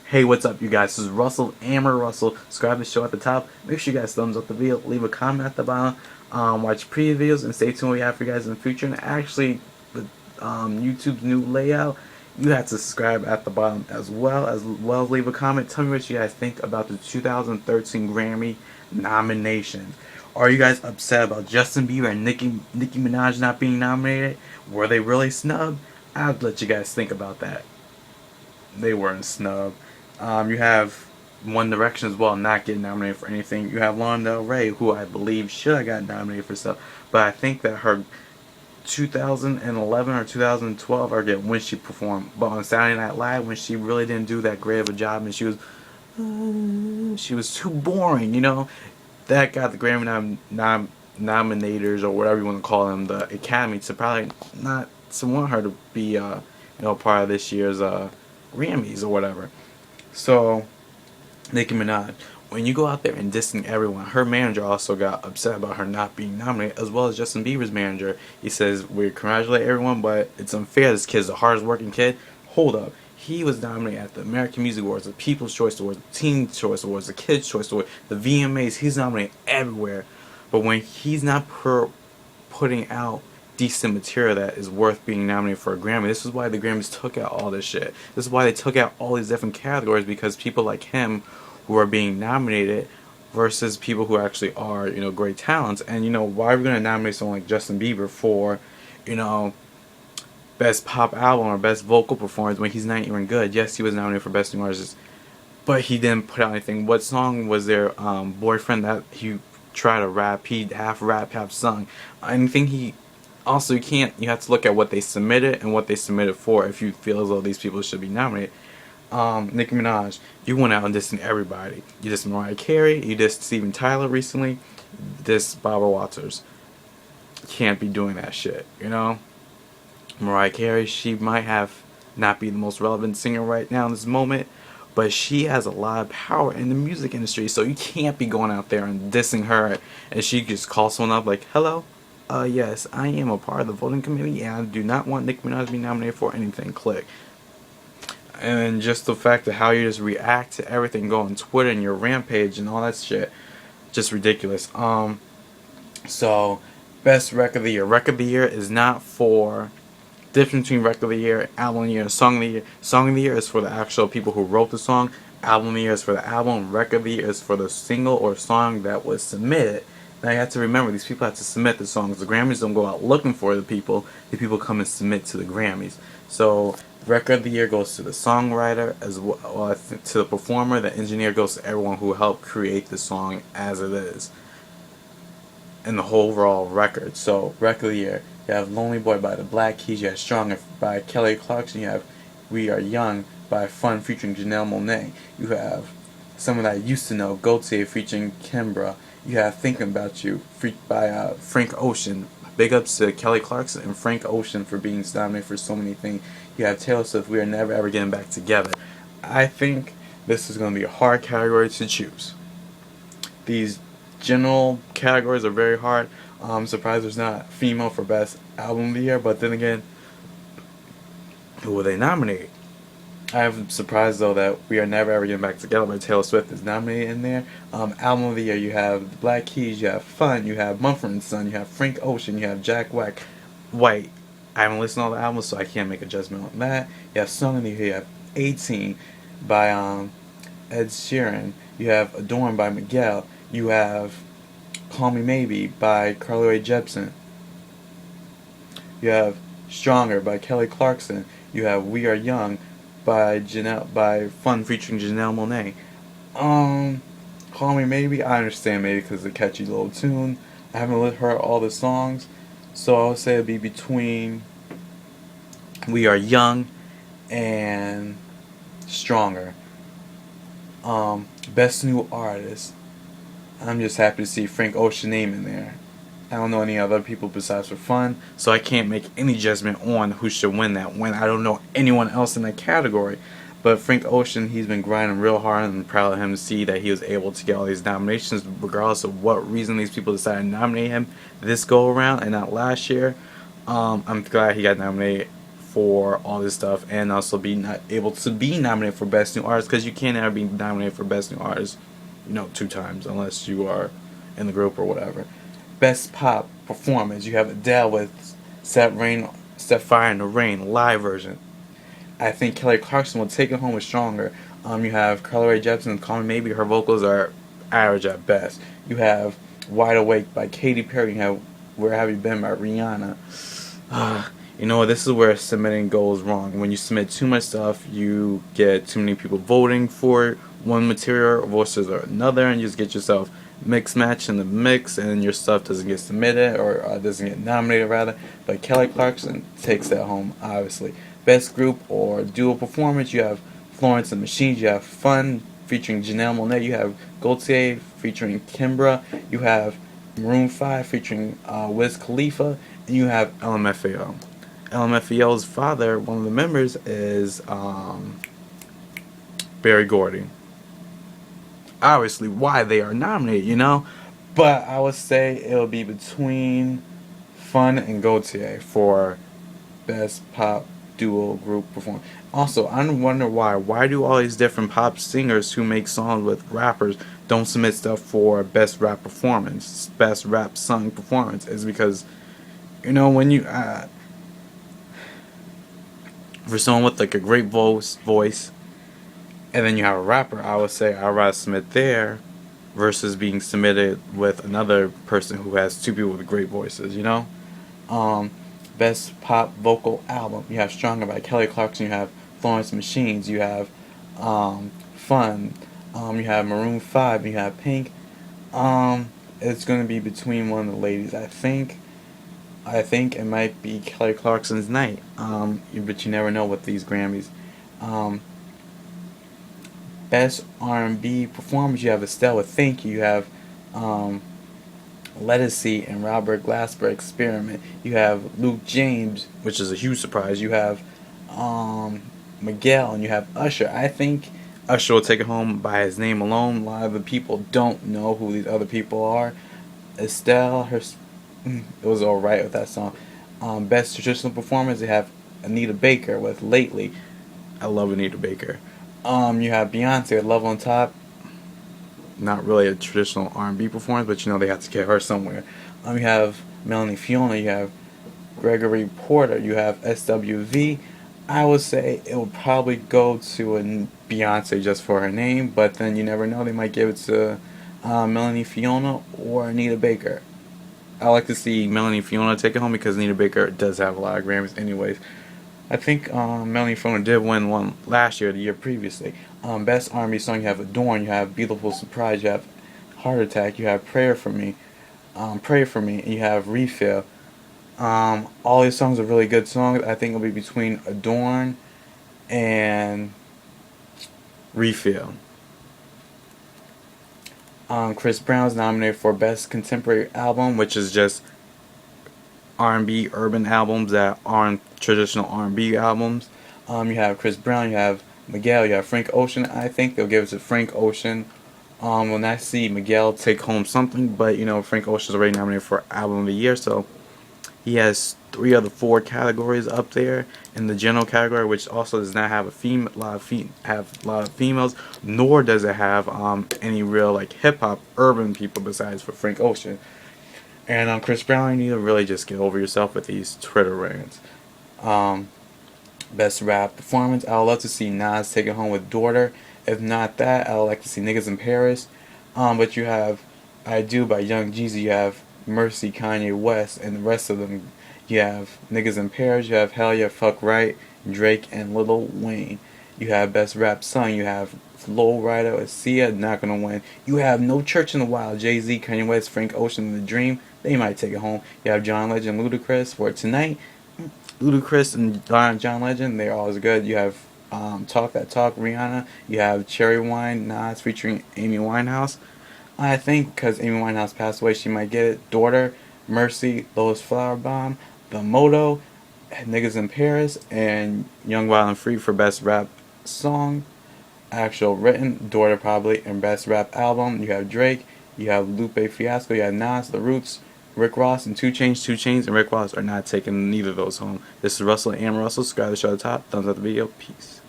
Hey, what's up, you guys? This is Russell, Amber Russell. Subscribe to the show at the top. Make sure you guys thumbs up the video, leave a comment at the bottom, watch previous videos, and stay tuned what we have for you guys in the future. And actually, with YouTube's new layout, you have to subscribe at the bottom as well as leave a comment. Tell me what you guys think about the 2013 Grammy nomination. Are you guys upset about Justin Bieber and Nicki Minaj not being nominated? Were they really snubbed? I'd let you guys think about that. They weren't snubbed. You have One Direction as well not getting nominated for anything. You have Lana Del Rey, who I believe should have gotten nominated for stuff, but I think that her 2011 or 2012, or when she performed, but on Saturday Night Live, when she really didn't do that great of a job, and she was too boring, that got the Grammy nominators, or whatever you want to call them, the Academy, to probably not to want her to be part of this year's Grammys or whatever. So, Nicki Minaj, when you go out there and dissing everyone, her manager also got upset about her not being nominated, as well as Justin Bieber's manager. He says, we congratulate everyone, but it's unfair. This kid's the hardest working kid. Hold up. He was nominated at the American Music Awards, the People's Choice Awards, the Teen Choice Awards, the Kids Choice Awards, the VMAs. He's nominated everywhere. But when he's not putting out decent material that is worth being nominated for a Grammy. This is why the Grammys took out all this shit. This is why they took out all these different categories, because people like him who are being nominated versus people who actually are, great talents. And, why are we going to nominate someone like Justin Bieber for, best pop album or best vocal performance when he's not even good? Yes, he was nominated for best new artist, but he didn't put out anything. What song was their boyfriend that he tried to rap? He half rap, half sung. Anything he... Also, you have to look at what they submitted and what they submitted for if you feel as though these people should be nominated. Nicki Minaj, you went out and dissed everybody. You dissed Mariah Carey, you dissed Steven Tyler recently, you dissed Barbara Walters. You can't be doing that shit, Mariah Carey, she might have not be the most relevant singer right now in this moment, but she has a lot of power in the music industry, so you can't be going out there and dissing her, and she just calls someone up like, hello? Yes, I am a part of the voting committee, and I do not want Nicki Minaj to be nominated for anything. Click. And just the fact of how you just react to everything, go on Twitter and your rampage and all that shit, just ridiculous. So, best record of the year. Record of the year is not for difference between record of the year, album of the year, song of the year. Song of the year is for the actual people who wrote the song. Album of the year is for the album. Record of the year is for the single or song that was submitted. Now you have to remember, these people have to submit the songs. The Grammys don't go out looking for the people come and submit to the Grammys. So record of the year goes to the songwriter, as well to the performer. The engineer goes to everyone who helped create the song as it is, and the whole overall record. So record of the year, you have Lonely Boy by the Black Keys, you have Stronger by Kelly Clarkson, you have We Are Young by Fun featuring Janelle Monáe, you have Someone I Used to Know, Gaultier featuring Kimbra. You have Thinking About You by Frank Ocean. Big ups to Kelly Clarkson and Frank Ocean for being nominated for so many things. You have Taylor Swift, We Are Never Ever Getting Back Together. I think this is going to be a hard category to choose. These general categories are very hard. I'm surprised there's not female for best album of the year, but then again, who will they nominate? I'm surprised though that We Are Never Ever Getting Back Together by Taylor Swift is nominated in there. Album of the year, you have The Black Keys, you have Fun, you have Mumford & Son, you have Frank Ocean, you have Jack White. I haven't listened to all the albums, so I can't make a judgment on that. You have Song of the Year, you have 18 by Ed Sheeran, you have Adorn by Miguel, you have Call Me Maybe by Carly Rae Jepsen, you have Stronger by Kelly Clarkson, you have We Are Young by Fun featuring Janelle Monáe. Call Me Maybe, I understand maybe because it's a catchy little tune. I haven't heard all the songs, so I would say it'd be between We Are Young and Stronger. Best New Artist, I'm just happy to see Frank Ocean name in there. I don't know any other people besides for Fun, so I can't make any judgment on who should win that when I don't know anyone else in that category. But Frank Ocean, he's been grinding real hard, and I'm proud of him to see that he was able to get all these nominations regardless of what reason these people decided to nominate him this go around and not last year. I'm glad he got nominated for all this stuff, and also be not able to be nominated for Best New Artist, because you can't ever be nominated for Best New Artist, 2 times unless you are in the group or whatever. Best Pop Performance, you have Adele with Set Fire in the Rain live version. I think Kelly Clarkson will take it home with Stronger. You have Carly Rae Jepsen, Call Me Maybe. Her vocals are average at best. You have Wide Awake by Katy Perry. You have Where Have You Been by Rihanna. This is where submitting goes wrong. When you submit too much stuff, you get too many people voting for one material versus another, and you just get yourself mix match in the mix, and your stuff doesn't get submitted or doesn't get nominated rather. But Kelly Clarkson takes that home, obviously. Best group or duo performance, you have Florence and the Machine. You have Fun featuring Janelle Monáe. You have Gaultier featuring Kimbra. You have Maroon 5 featuring Wiz Khalifa. And you have LMFAO. LMFAO's father, one of the members, is Berry Gordy. Obviously, why they are nominated, But I would say it'll be between Fun and Gaultier for Best Pop Duo Group Performance. Also, I wonder why. Why do all these different pop singers who make songs with rappers don't submit stuff for Best Rap Performance, Best Rap Song Performance? It's because, when you for someone with like a great voice, and then you have a rapper, I would say I'd rather submit there versus being submitted with another person who has two people with great voices, Best Pop Vocal Album, you have Stronger by Kelly Clarkson. You have Florence Machines. You have Fun. You have Maroon 5. You have Pink. It's going to be between one of the ladies. I think it might be Kelly Clarkson's night. But you never know with these Grammys. Best R&B Performance, you have Estelle with Thank You. You have Lettucey and Robert Glasper Experiment. You have Luke James, which is a huge surprise. You have Miguel, and you have Usher. I think Usher will take it home by his name alone. A lot of the people don't know who these other people are. Estelle, it was alright with that song. Best Traditional Performance, they have Anita Baker with Lately. I love Anita Baker. You have Beyonce with Love on Top. Not really a traditional R&B performance, but they have to get her somewhere. You have Melanie Fiona. You have Gregory Porter. You have SWV. I would say it would probably go to a Beyonce just for her name, but then you never know. They might give it to Melanie Fiona or Anita Baker. I like to see Melanie Fiona take it home because Anita Baker does have a lot of Grammys anyways. I think Melanie Fiona did win one last year, the year previously. Best R&B song, you have Adorn, you have Beautiful Surprise, you have Heart Attack, you have Pray For Me, and you have Refill. All these songs are really good songs. I think it'll be between Adorn and Refill. Chris Brown's nominated for Best Contemporary Album, which is just R&B urban albums that aren't traditional R&B albums. You have Chris Brown, you have Miguel, you have Frank Ocean. I think they'll give it to Frank Ocean. When I see Miguel take home something, but Frank Ocean's already nominated for Album of the Year, so he has 3 of the 4 categories up there in the general category, which also does not have a lot of females, nor does it have any real hip hop urban people besides for Frank Ocean. And Chris Brown, you need to really just get over yourself with these Twitter rants. Best Rap Performance, I would love to see Nas take it home with Daughter. If not that, I would like to see Niggas in Paris. But you have I Do by Young Jeezy, you have Mercy, Kanye West, and the rest of them. You have Niggas in Paris, you have Hell Yeah, Fuck Right, Drake, and Lil Wayne. You have Best Rap Song, you have Flow Rider with Sia, not gonna win. You have No Church in the Wild, Jay-Z, Kanye West, Frank Ocean, and The Dream. They might take it home. You have John Legend, Ludacris for Tonight. Ludacris and John Legend, they're always good. You have Talk That Talk, Rihanna. You have Cherry Wine, Nas featuring Amy Winehouse. I think because Amy Winehouse passed away, she might get it. Daughter, Mercy, Lois Flower Bomb, The Moto, Niggas in Paris, and Young Wild and Free for Best Rap Song. Actual written, Daughter probably, and Best Rap Album. You have Drake, you have Lupe Fiasco, you have Nas, The Roots, Rick Ross and 2 Chainz and Rick Ross are not taking neither of those home. This is Russell and Russell. Subscribe to the show at the top. Thumbs up the video. Peace.